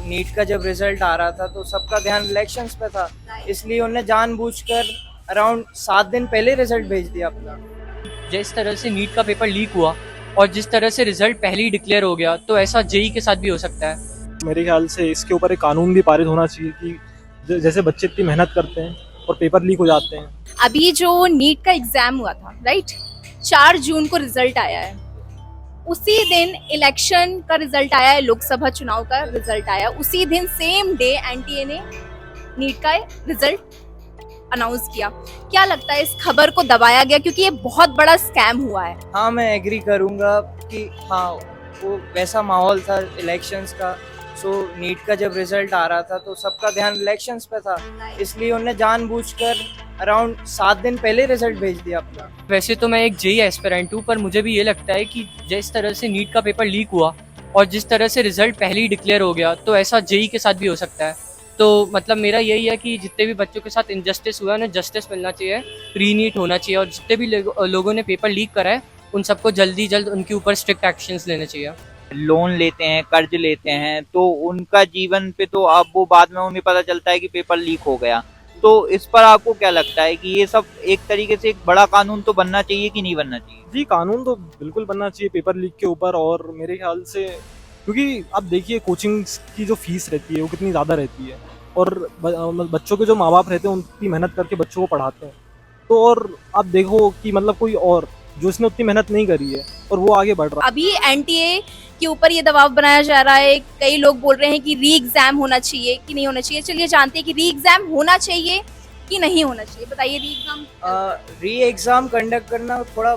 NEET का जब result आ रहा था तो सबका ध्यान इलेक्शंस पे था, इसलिए उन्होंने जानबूझकर अराउंड 7 दिन पहले रिजल्ट भेज दिया अपना। जिस तरह से नीट का पेपर लीक हुआ और जिस तरह से रिजल्ट पहले ही डिक्लेयर हो गया, तो ऐसा जेई के साथ भी हो सकता है। मेरे ख्याल से इसके ऊपर एक कानून भी पारित होना चाहिए कि जैसे बच्चे इतनी मेहनत करते हैं और पेपर लीक हो जाते हैं। अभी जो नीट का एग्जाम हुआ था, राइट, 4 जून को रिजल्ट आया है। उसी दिन इलेक्शन का रिजल्ट आया है, लोकसभा चुनाव का रिजल्ट आया। उसी दिन सेम डे एनटीए ने नीट का रिजल्ट अनाउंस किया। क्या लगता है इस खबर को दबाया गया क्योंकि ये बहुत बड़ा स्कैम हुआ है? हाँ, मैं एग्री करूँगा कि हाँ, वो वैसा माहौल था इलेक्शंस का। सो नीट का जब रिजल्ट आ रहा था तो सबका ध्यान इलेक्शंस पे था, इसलिए उन्होंने जानबूझकर अराउंड 7 दिन पहले रिजल्ट भेज दिया अपना। वैसे तो मैं एक जेई एस्पिरेंट हूँ, पर मुझे भी ये लगता है कि जिस तरह से नीट का पेपर लीक हुआ और जिस तरह से रिजल्ट पहले ही डिक्लेयर हो गया, तो ऐसा जेई के साथ भी हो सकता है। तो मतलब मेरा यही है कि जितने भी बच्चों के साथ इनजस्टिस हुआ है, उन्हें जस्टिस मिलना चाहिए, रीनीट होना चाहिए, और जितने भी लोगों ने पेपर लीक करा है उन सबको जल्द उनके ऊपर स्ट्रिक्ट एक्शंस लेने चाहिए। लोन लेते हैं, कर्ज लेते हैं, तो उनका जीवन पे तो अब वो बाद में उन्हें पता चलता है कि पेपर लीक हो गया। तो इस पर आपको क्या लगता है कि ये सब एक तरीके से एक बड़ा कानून तो बनना चाहिए कि नहीं बनना चाहिए? जी, कानून तो बिल्कुल बनना चाहिए पेपर लीक के ऊपर। और मेरे ख्याल से क्योंकि आप देखिए कोचिंग की जो फीस रहती है वो कितनी ज़्यादा रहती है, और बच्चों के जो माँ बाप रहते हैं उनकी मेहनत करके बच्चों को पढ़ाते हैं। तो और आप देखो कि मतलब कोई और जो इसने उतनी मेहनत नहीं करी है और वो आगे बढ़ रहा है। अभी एनटीए के ऊपर ये दबाव बनाया जा रहा है। कई लोग बोल रहे हैं कि री एग्जाम होना चाहिए कि नहीं होना चाहिए। चलिए जानते हैं कि री एग्जाम होना चाहिए कि नहीं होना चाहिए। बताइए, री एग्ज़ाम कंडक्ट करना थोड़ा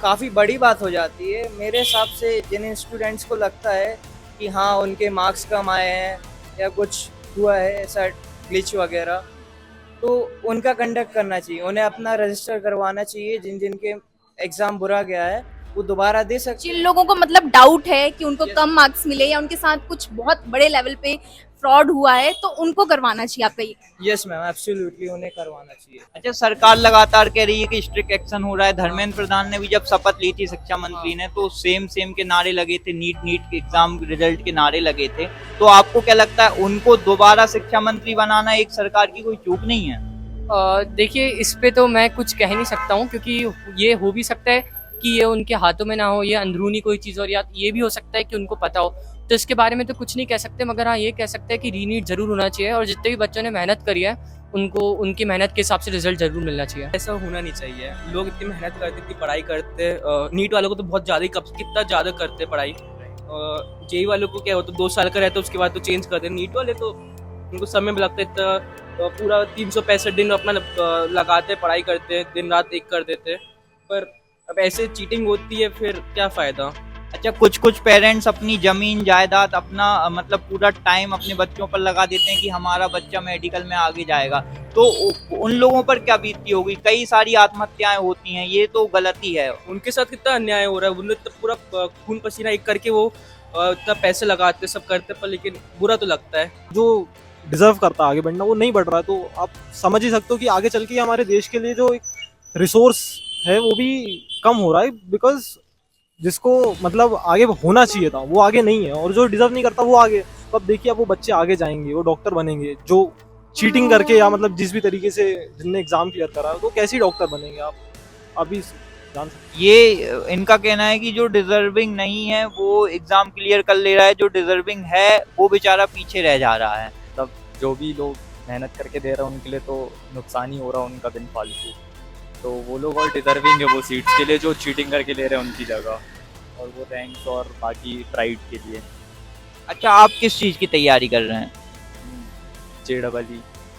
काफ़ी बड़ी बात हो जाती है मेरे हिसाब से। जिन स्टूडेंट्स को लगता है कि हाँ, उनके मार्क्स कम आए हैं या कुछ हुआ है ऐसा ग्लिच वगैरह, तो उनका कंडक्ट करना चाहिए। उन्हें अपना रजिस्टर करवाना चाहिए। जिन जिन के एग्ज़ाम बुरा गया है वो दोबारा दे सकते जिन हैं। लोगों को मतलब डाउट है कि उनको Yes. कम मार्क्स मिले या उनके साथ कुछ बहुत बड़े लेवल पे फ्रॉड हुआ है, तो उनको करवाना चाहिए। आपका ये यस मैम, एब्सोल्युटली उन्हें करवाना चाहिए। अच्छा, सरकार लगातार कह रही है कि स्ट्रिक्ट एक्शन हो रहा है। धर्मेंद्र प्रधान ने भी जब शपथ ली थी शिक्षा मंत्री ने, तो सेम सेम के नारे लगे थे, नीट एग्जाम रिजल्ट के नारे लगे थे। तो आपको क्या लगता है उनको दोबारा शिक्षा मंत्री बनाना एक सरकार की कोई चूक नहीं है? देखिए, इस पे तो मैं कुछ कह नहीं सकता हूँ, क्योंकि ये हो भी सकता है कि ये उनके हाथों में ना हो, ये अंदरूनी कोई चीज़, और या ये भी हो सकता है कि उनको पता हो। तो इसके बारे में तो कुछ नहीं कह सकते, मगर हाँ ये कह सकते हैं कि रीनीट जरूर होना चाहिए, और जितने भी बच्चों ने मेहनत करी है उनको उनकी मेहनत के हिसाब से रिजल्ट जरूर मिलना चाहिए। ऐसा होना नहीं चाहिए। लोग इतनी मेहनत करते, इतनी पढ़ाई करते, नीट वालों को तो बहुत ज़्यादा ही कितना ज़्यादा करते पढ़ाई। जेई वालों को क्या होता है, 2 साल का रहता है, उसके बाद तो चेंज कर देते। नीट वाले तो उनको समय में लगता है इतना, पूरा 365 दिन अपना लगाते, पढ़ाई करते, दिन रात एक कर देते। पर अब ऐसे चीटिंग होती है, फिर क्या फ़ायदा? अच्छा, कुछ कुछ पेरेंट्स अपनी जमीन जायदाद अपना मतलब पूरा टाइम अपने बच्चों पर लगा देते हैं कि हमारा बच्चा मेडिकल में आगे जाएगा, तो उन लोगों पर क्या बीतती होगी? कई सारी आत्महत्याएं होती हैं, ये तो गलती है। उनके साथ कितना अन्याय हो रहा है। उन्होंने तो पूरा खून पसीना एक करके वो इतना पैसे लगाते, सब करते, पर लेकिन बुरा तो लगता है। जो डिजर्व करता है आगे बढ़ना वो नहीं बढ़ रहा है, तो आप समझ ही सकते हो कि आगे चल के हमारे देश के लिए जो एक रिसोर्स है वो भी कम हो रहा है। बिकॉज जिसको मतलब आगे होना चाहिए था वो आगे नहीं है, और जो डिजर्व नहीं करता वो आगे। तो अब देखिए, अब वो बच्चे आगे जाएंगे, वो डॉक्टर बनेंगे जो चीटिंग करके या मतलब जिस भी तरीके से जिनने एग्जाम क्लियर करा है, तो कैसे डॉक्टर बनेंगे आप अभी जान सकते। ये इनका कहना है कि जो डिजर्विंग नहीं है वो एग्जाम क्लियर कर ले रहा है, जो डिजर्विंग है वो बेचारा पीछे रह जा रहा है। तब जो भी लोग मेहनत करके दे रहे हैं उनके लिए तो नुकसान ही हो रहा है उनका दिन फालतू। तो वो लोग और डिजर्विंग है वो सीट्स के लिए जो चीटिंग करके ले रहे हैं उनकी जगह, और वो रैंक्स और बाकी प्राइड के लिए। अच्छा, आप किस चीज़ की तैयारी कर रहे हैं? JEE।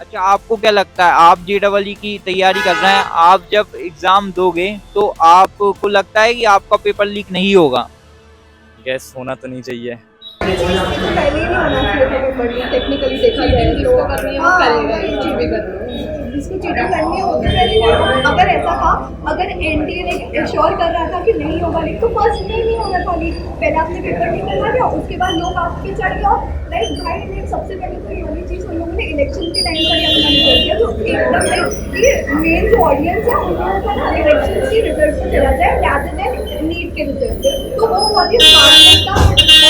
अच्छा, आपको क्या लगता है, आप JEE की तैयारी कर रहे हैं, आप जब एग्जाम दोगे तो आपको लगता है कि आपका पेपर लीक नहीं होगा? गैस होना तो नहीं चाहिए। पहले ही नहीं होना चाहिए था पेपर लीक। टेक्निकली देखा जाए तो जिसको चीटिंग करनी है वो तो करेगा। अगर ऐसा था, अगर एनटीए ने एश्योर कर रहा था कि नहीं होगा लीक, तो फर्स्ट नहीं होना था लीक। पहले आपने पेपर लीक करवा दिया, उसके बाद लोग आपके चढ़ गए। लाइक भाई ने सबसे पहले तो ये वाली चीज़ उन लोगों ने इलेक्शन के टाइम पर ही अपना निकल दिया, जो एकदम ये मेन जो ऑडियंस है उन लोगों का ना इलेक्शन के रिजल्ट पे चला जाए rather than नीट के रिजल्ट पे। तो वो बहुत ही स्मार्ट था।